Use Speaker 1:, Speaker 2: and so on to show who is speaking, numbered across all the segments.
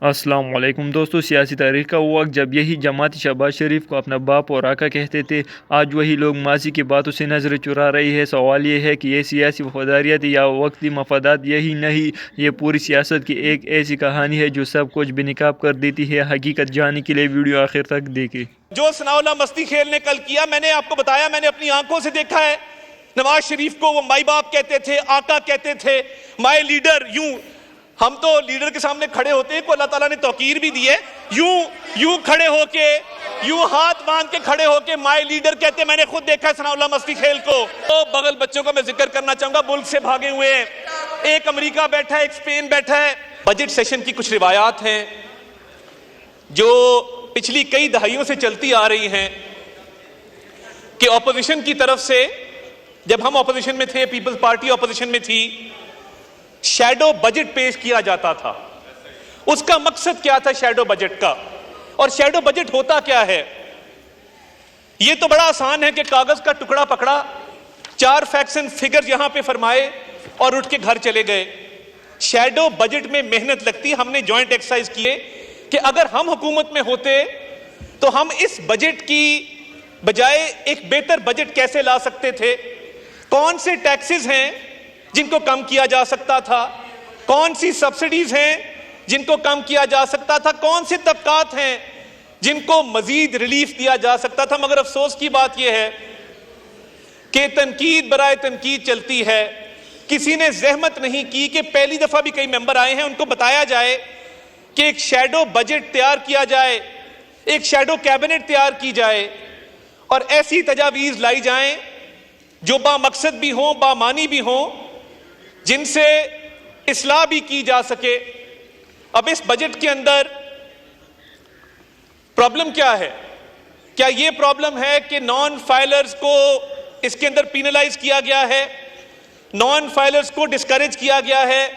Speaker 1: अस्सलाम वालेकुम दोस्तों, सियासी तारीख का वो वक्त जब यही जमात शहबाज शरीफ को अपना बाप और आका कहते थे, आज वही लोग माजी की बातों से नज़र चुरा रही है। सवाल ये है कि ये सियासी वफादारियत या वक्ती मफादात, यही नहीं ये पूरी सियासत की एक ऐसी कहानी है जो सब कुछ बेनकाब कर देती है। हकीकत जानने के लिए वीडियो आखिर तक देखें।
Speaker 2: जो सनाउल्लाह मस्ती खेल ने कल किया, मैंने आपको बताया, मैंने अपनी आंखों से देखा है। नवाज शरीफ को वो माई बाप कहते थे, आका कहते थे, माई लीडर। यूं हम तो लीडर के सामने खड़े होते हैं को अल्लाह ताला ने तौकीर भी दी है। यूं खड़े होके, यूं हाथ बांध के खड़े होके माई लीडर कहते। मैंने खुद देखा है सनाउल्लाह मस्ती खेल को। तो बगल बच्चों का मैं जिक्र करना चाहूंगा, मुल्क से भागे हुए हैं। एक अमेरिका बैठा है, एक स्पेन बैठा है। बजट सेशन की कुछ रिवायात हैं जो पिछली कई दहाइयों से चलती आ रही हैं कि ऑपोजिशन की तरफ से, जब हम ऑपोजिशन में थे, पीपल्स पार्टी ऑपोजिशन में थी, शैडो बजट पेश किया जाता था। उसका मकसद क्या था शैडो बजट का, और शैडो बजट होता क्या है? यह तो बड़ा आसान है कि कागज का टुकड़ा पकड़ा, 4 फैक्ट्स एंड फिगर यहां पे फरमाए और उठ के घर चले गए। शैडो बजट में मेहनत लगती। हमने जॉइंट एक्सरसाइज किए कि अगर हम हुकूमत में होते तो हम इस बजट की बजाय एक बेहतर बजट कैसे ला सकते थे। कौन से टैक्सेस हैं जिनको कम किया जा सकता था, कौन सी सब्सिडीज हैं जिनको कम किया जा सकता था, कौन से तबकात हैं जिनको मजीद रिलीफ दिया जा सकता था। मगर अफसोस की बात यह है कि तनकीद बराए तनकीद चलती है। किसी ने जहमत नहीं की कि पहली दफा भी कई मेंबर आए हैं, उनको बताया जाए कि एक शैडो बजट तैयार किया जाए, एक शैडो कैबिनेट तैयार की जाए और ऐसी तजावीज लाई जाएं जो बामकसद भी हों, बामानी भी हों, जिनसे इस्लाह भी की जा सके। अब इस बजट के अंदर प्रॉब्लम क्या है? क्या यह प्रॉब्लम है कि नॉन फाइलर्स को इसके अंदर पीनलाइज किया गया है, नॉन फाइलर्स को डिस्करेज किया गया है,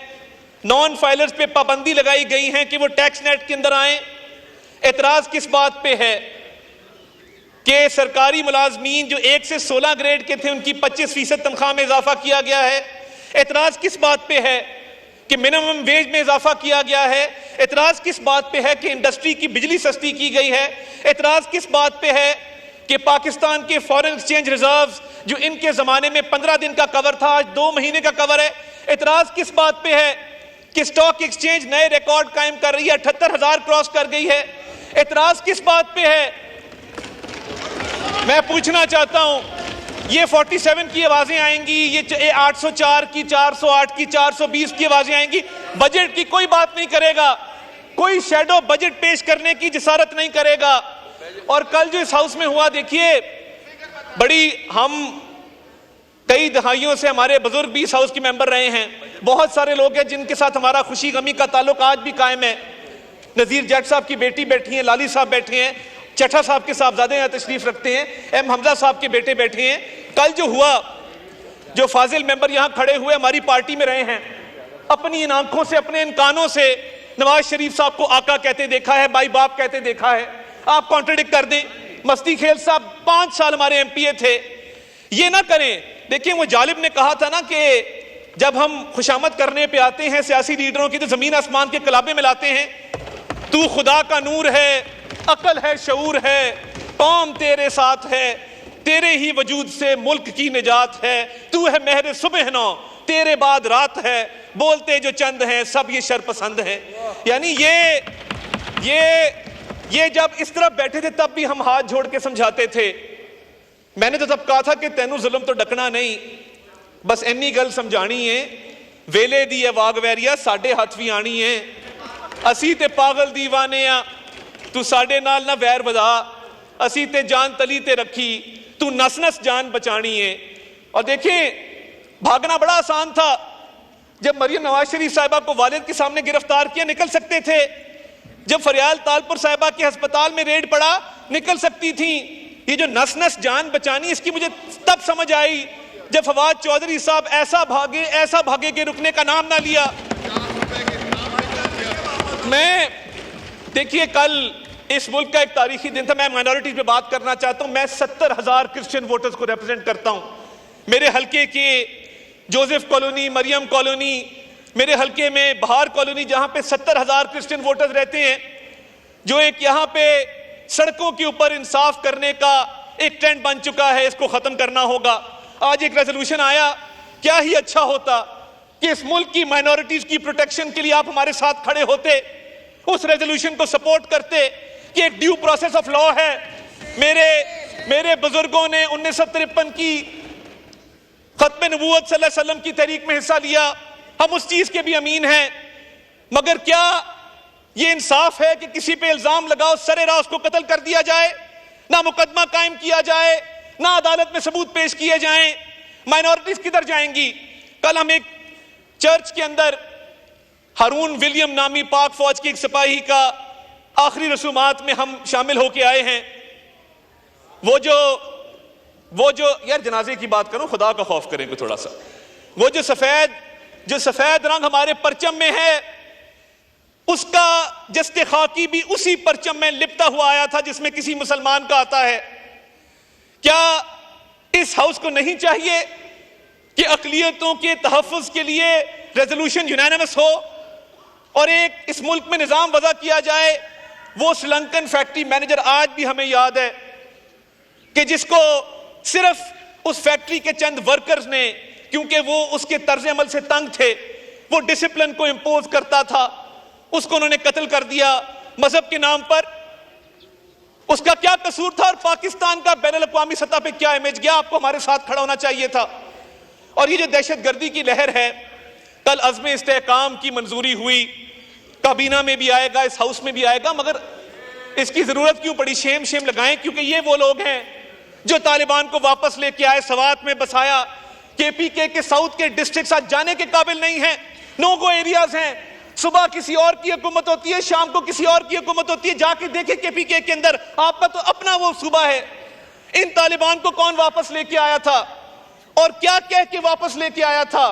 Speaker 2: नॉन फाइलर्स पे पाबंदी लगाई गई है कि वो टैक्स नेट के अंदर आए? एतराज किस बात पे है कि सरकारी मुलाजमीन जो 1 से 16 ग्रेड के थे उनकी 25% तनख्वाह में इजाफा किया गया है? एतराज किस बात पे है कि मिनिमम वेज में इजाफा किया गया है? एतराज किस बात पे है कि इंडस्ट्री की बिजली सस्ती की गई है? एतराज किस बात पे है कि पाकिस्तान के फॉरेन एक्सचेंज रिजर्व्स जो इनके जमाने में 15 दिन का कवर था आज 2 महीने का कवर है? एतराज किस बात पे है कि स्टॉक एक्सचेंज नए रिकॉर्ड कायम कर रही है, 78,000 क्रॉस कर गई है? एतराज किस बात पे है? मैं पूछना चाहता हूं, ये 47 की आवाजें आएंगी, ये 804 की, 408 की, 420 की आवाजें आएंगी, बजट की कोई बात नहीं करेगा, कोई शैडो बजट पेश करने की जिसारत नहीं करेगा। और कल जो इस हाउस में हुआ, देखिए, बड़ी, हम कई दहाइयों से हमारे बुजुर्ग भी इस हाउस के मेंबर रहे हैं, बहुत सारे लोग हैं जिनके साथ हमारा खुशी गमी का ताल्लुक आज भी कायम है। नजीर जट साहब की बेटी बैठी है, लाली साहब बैठे हैं, चट्टा साहब के साहबजादे यहाँ तशरीफ रखते हैं, एम हमजा साहब के बेटे बैठे हैं। कल जो हुआ, जो फाजिल मेंबर यहाँ खड़े हुए हमारी पार्टी में रहे हैं, अपनी इन आंखों से, अपने इन कानों से नवाज शरीफ साहब को आका कहते देखा है, भाई बाप कहते देखा है। आप कॉन्ट्रडिक्ट कर दें। मस्ती खेल साहब 5 साल हमारे एमपीए थे। ये ना करें। देखिए, वो जालिब ने कहा था ना कि जब हम खुशामद करने पे आते हैं सियासी लीडरों की तो जमीन आसमान के कलाबे में लाते हैं। तू खुदा का नूर है, अकल है, शऊर है, कौम तेरे साथ है, तेरे ही वजूद से मुल्क की निजात है, तू है मेहर सुबह नौ, तेरे बाद रात है, बोलते जो चंद हैं सब ये शरपसंद हैं। यानी ये जब इस तरफ बैठे थे तब भी हम हाथ जोड़ के समझाते थे। मैंने तो तब कहा था कि तैनू जुल्म तो डकना नहीं, बस इन्नी गल समझानी है, वेले दी है वाग वैरिया साडे हथ भी आनी है, असी ते पागल दीवाने आ, तू साडे नाल ना वैर वधा, असी ते जान तली ते रखी, तू नस नस जान बचानी है। और देखिए, भागना बड़ा आसान था। जब मरियम नवाज शरीफ साहिबा को वालिद के सामने गिरफ्तार किया, निकल सकते थे। जब फरियाल तालपुर साहिबा के अस्पताल में रेड पड़ा, निकल सकती थी। ये जो नस नस जान बचानी, इसकी मुझे तब समझ आई जब फवाद चौधरी साहब ऐसा भागे कि रुकने का नाम ना लिया। मैं, देखिए, कल इस मुल्क का एक तारीखी दिन था। मैं माइनॉरिटीज पे बात करना चाहता हूं। मैं 70,000 क्रिश्चियन वोटर्स को रिप्रेजेंट करता हूं। मेरे हल्के के जोसेफ कॉलोनी, मरियम कॉलोनी, मेरे हल्के में बहार कॉलोनी, जहां पे 70,000 क्रिश्चियन वोटर्स रहते हैं, जो एक यहां पे सड़कों के ऊपर इंसाफ करने का एक ट्रेंड बन चुका है, इसको खत्म करना होगा। आज एक रेजोल्यूशन आया, क्या ही अच्छा होता कि इस मुल्क की माइनॉरिटीज की प्रोटेक्शन के लिए आप हमारे साथ खड़े होते, उस रेजोल्यूशन को सपोर्ट करते कि एक ड्यू प्रोसेस ऑफ लॉ है। मेरे बुजुर्गों ने 1953 की खत्म नबूवत सल्लल्लाहु अलैहि वसल्लम की तहरीक में हिस्सा लिया, हम उस चीज के भी अमीन हैं। मगर क्या ये इंसाफ है कि किसी पे इल्जाम लगाओ, सरेराह उसको कत्ल कर दिया जाए, ना मुकदमा कायम किया जाए, ना अदालत में सबूत पेश किए जाएं? माइनॉरिटीज किधर जाएंगी? कल हम एक चर्च के अंदर हारून विलियम नामी पाक फौज के एक सिपाही का आखिरी रसूमात में हम शामिल होके आए हैं। वो जो यार जनाजे की बात करूं, खुदा का खौफ करें को थोड़ा सा। वो जो सफेद रंग हमारे परचम में है, उसका जस्ते खाकी भी उसी परचम में लिपटा हुआ आया था जिसमें किसी मुसलमान का आता है। क्या इस हाउस को नहीं चाहिए कि अक़लियतों के तहफ़्फ़ुज़ के लिए रेजोल्यूशन यूनानिमस हो और एक इस मुल्क में निज़ाम वज़ा किया जाए? वो श्रीलंकन फैक्ट्री मैनेजर आज भी हमें याद है कि जिसको सिर्फ उस फैक्ट्री के चंद वर्कर्स ने, क्योंकि वो उसके तर्ज अमल से तंग थे, वो डिसिप्लिन को इंपोज करता था, उसको उन्होंने कत्ल कर दिया मजहब के नाम पर। उसका क्या कसूर था? और पाकिस्तान का बैनुल अक़वामी सतह पे क्या इमेज गया? आपको हमारे साथ खड़ा होना चाहिए था। और ये जो दहशतगर्दी की लहर है, कल अज़्म इस्तेहकाम की मंजूरी हुई, काबीना में भी आएगा, इस हाउस में भी आएगा, मगर इसकी जरूरत क्यों पड़ी? शेम लगाएं, क्योंकि ये वो लोग हैं जो तालिबान को वापस लेके आए, सवात में बसाया। केपीके के साउथ के डिस्ट्रिक्ट आज जाने के काबिल नहीं है, नो गो एरियाज हैं। सुबह किसी और की हुकूमत होती है, शाम को किसी और की हुकूमत होती है। जाके देखे केपीके के अंदर, आपका तो अपना वो सूबा है। इन तालिबान को कौन वापस लेके आया था और क्या कह के वापस लेके आया था?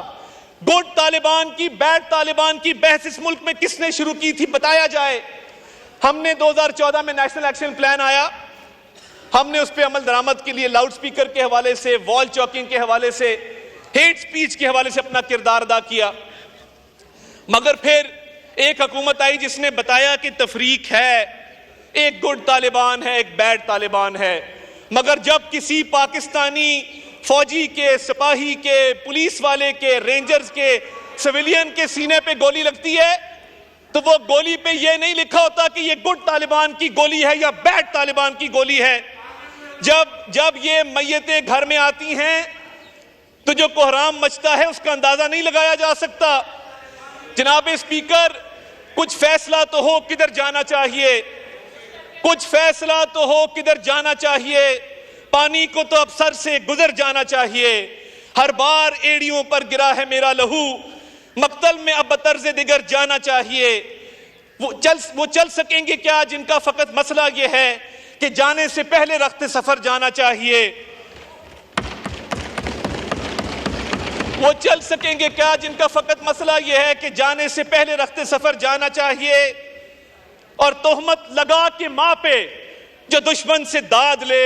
Speaker 2: गुड तालिबान की, बैड तालिबान की बहस इस मुल्क में किसने शुरू की थी? बताया जाए। हमने 2014 में नेशनल एक्शन प्लान आया, हमने उस पर अमल दरामद के लिए लाउड स्पीकर के हवाले से, वॉल चौकिंग के हवाले से, हेट स्पीच के हवाले से अपना किरदार अदा किया। मगर फिर एक हुकूमत आई जिसने बताया कि तफरीक है, एक गुड तालिबान है, एक बैड तालिबान है। मगर जब किसी पाकिस्तानी फौजी के, सिपाही के, पुलिस वाले के, रेंजर्स के, सिविलियन के सीने पे गोली लगती है, तो वो गोली पे ये नहीं लिखा होता कि ये गुड तालिबान की गोली है या बैड तालिबान की गोली है। जब ये मैयतें घर में आती हैं तो जो कोहराम मचता है उसका अंदाजा नहीं लगाया जा सकता। जनाब स्पीकर, कुछ फैसला तो हो किधर जाना चाहिए, कुछ फैसला तो हो किधर जाना चाहिए। पानी को तो अब सर से गुजर जाना चाहिए। हर बार एड़ियों पर गिरा है मेरा लहू, मक्तल में अब बतर्ज़े दिगर जाना चाहिए। वो चल सकेंगे क्या जिनका फकत मसला ये है कि जाने से पहले रख्ते सफर जाना चाहिए? वो चल सकेंगे क्या जिनका फकत मसला यह है कि जाने से पहले रख्ते सफर जाना चाहिए? और तोहमत लगा के माँ पे जो दुश्मन से दाद ले,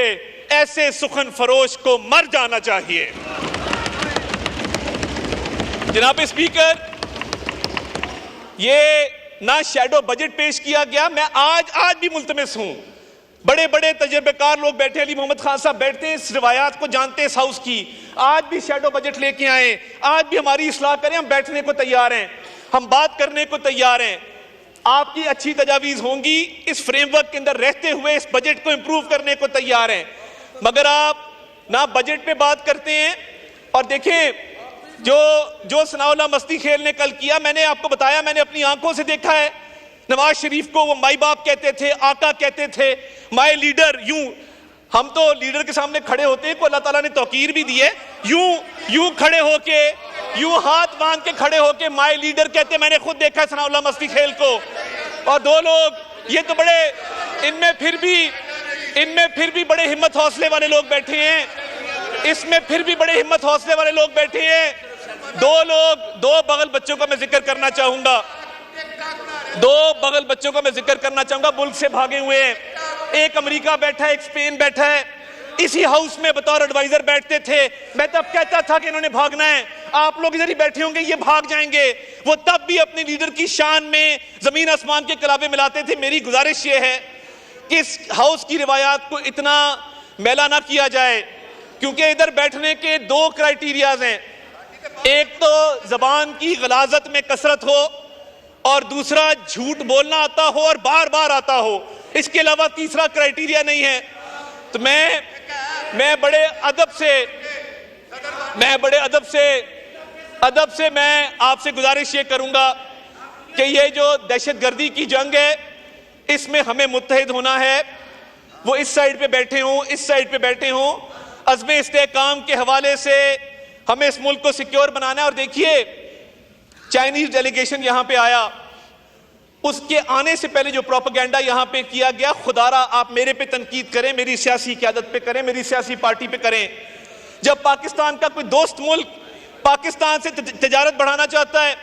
Speaker 2: ऐसे सुखन फरोश को मर जाना चाहिए। जनाब स्पीकर, ये ना शैडो बजट पेश किया गया। मैं आज भी मुल्तमिस हूं, बड़े बड़े तजर्बेकार लोग बैठे, अली मोहम्मद खान साहब बैठते हैं, इस रिवायात को जानते हैं इस हाउस की। आज भी शैडो बजट लेके आए, आज भी हमारी इस्लाह करें, हम बैठने को तैयार हैं, हम बात करने को तैयार हैं। आपकी अच्छी तजावीज होंगी, इस फ्रेमवर्क के अंदर रहते हुए इस बजट को इंप्रूव करने को तैयार हैं। मगर आप ना बजट पे बात करते हैं। और देखें जो सनाउल्लाह मस्ती खेल ने कल किया, मैंने आपको बताया, मैंने अपनी आंखों से देखा है। नवाज शरीफ को वो माई बाप कहते थे, आका कहते थे, माई लीडर। हम तो लीडर के सामने खड़े होते हैं को अल्लाह ताला ने तौकीर भी दी है। यूं खड़े होके, यूं हाथ बांध के खड़े होके माई लीडर कहते, मैंने खुद देखा है सनाउल्लाह मस्ती खेल को। और दो लोग, ये तो बड़े, इनमें फिर भी बड़े हिम्मत हौसले वाले लोग बैठे हैं, इसमें फिर भी बड़े हिम्मत हौसले वाले लोग बैठे हैं। दो बगल बच्चों का मैं जिक्र करना चाहूंगा, मुल्क से भागे हुए हैं। एक अमेरिका बैठा है, एक स्पेन बैठा है, इसी हाउस में बतौर एडवाइजर बैठते थे। मैं तब कहता था कि इन्होंने भागना है, आप लोग इधर ही बैठे होंगे, ये भाग जाएंगे। वो तब भी अपने लीडर की शान में जमीन आसमान के कलाबे मिलाते थे। मेरी गुजारिश ये है कि इस हाउस की रिवायात को इतना मैला ना किया जाए, क्योंकि इधर बैठने के दो क्राइटेरियाज हैं, एक तो जबान की गलाजत में कसरत हो और दूसरा झूठ बोलना आता हो और बार बार आता हो। इसके अलावा तीसरा क्राइटेरिया नहीं है। तो मैं बड़े अदब से मैं आपसे गुजारिश ये करूंगा कि ये जो दहशतगर्दी की जंग है, इसमें हमें मुत्तहिद होना है। वो इस साइड पे बैठे हों, इस साइड पे बैठे हों, अज़्म इस्तेहकाम के हवाले से हमें इस मुल्क को सिक्योर बनाना है। और देखिए, चाइनीज डेलीगेशन यहां पे आया, उसके आने से पहले जो प्रोपेगेंडा यहां पे किया गया, खुदारा आप मेरे पे तनकीद करें, मेरी सियासी क़यादत पे करें, मेरी सियासी पार्टी पे करें। जब पाकिस्तान का कोई दोस्त मुल्क पाकिस्तान से तिजारत बढ़ाना चाहता है,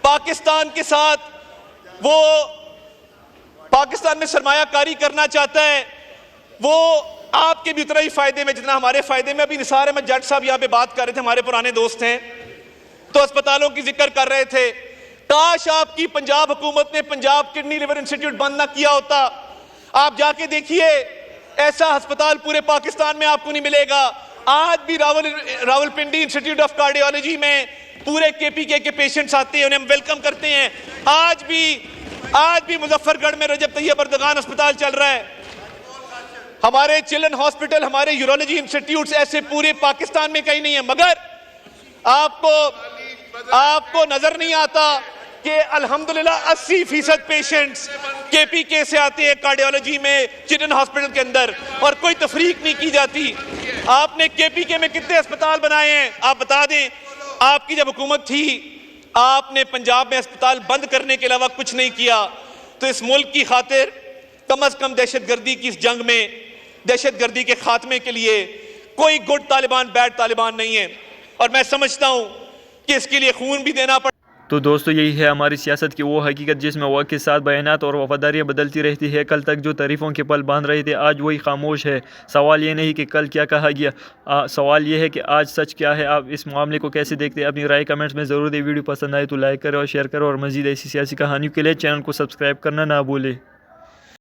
Speaker 2: पाकिस्तान के साथ वो पाकिस्तान में सरमायाकारी करना चाहता है, वो आपके भी उतना ही फायदे में जितना हमारे फायदे में। अभी निसार अहमद जट साहब यहाँ पे बात कर रहे थे, हमारे पुराने दोस्त हैं, तो अस्पतालों की जिक्र कर रहे थे। काश आपकी पंजाब हुकूमत ने पंजाब किडनी लिवर इंस्टीट्यूट बंद ना किया होता। आप जाके देखिए, ऐसा अस्पताल पूरे पाकिस्तान में आपको नहीं मिलेगा। आज भी रावलपिंडी इंस्टीट्यूट ऑफ कार्डियोलॉजी में पूरे केपीके के पेशेंट्स आते हैं, उन्हें हम वेलकम करते हैं। आज भी मुजफ्फरगढ़ में रजब तैयब अर्दगान अस्पताल चल रहा है। हमारे चिल्ड्रन हॉस्पिटल, हमारे यूरोलॉजी इंस्टीट्यूट्स ऐसे पूरे पाकिस्तान में कहीं नहीं है। मगर आपको नजर नहीं आता कि अल्हम्दुलिल्लाह 80% पेशेंट्स केपीके से आते हैं कार्डियोलॉजी में, चिल्ड्रन हॉस्पिटल के अंदर, और कोई तफरीक नहीं की जाती। आपने केपीके में कितने अस्पताल बनाए हैं आप बता दें। आपकी जब हुकूमत थी, आपने पंजाब में अस्पताल बंद करने के अलावा कुछ नहीं किया। तो इस मुल्क की खातिर कम से कम दहशतगर्दी की इस जंग में, दहशतगर्दी के खात्मे के लिए कोई गुड तालिबान बैड तालिबान नहीं है, और मैं समझता हूं कि इसके लिए खून भी देना पड़ा।
Speaker 1: तो दोस्तों, यही है हमारी सियासत की वो हकीकत जिसमें वक्त के साथ बयानात और वफादारियाँ बदलती रहती है। कल तक जो तारीफ़ों के पल बांध रहे थे, आज वही खामोश है। सवाल ये नहीं कि कल क्या कहा गया, सवाल ये है कि आज सच क्या है। आप इस मामले को कैसे देखते हैं? अपनी राय कमेंट्स में ज़रूर दें। वीडियो पसंद आए तो लाइक करें और शेयर करें, और मज़ीद ऐसी सियासी कहानियों के लिए चैनल को सब्सक्राइब करना ना भूलें।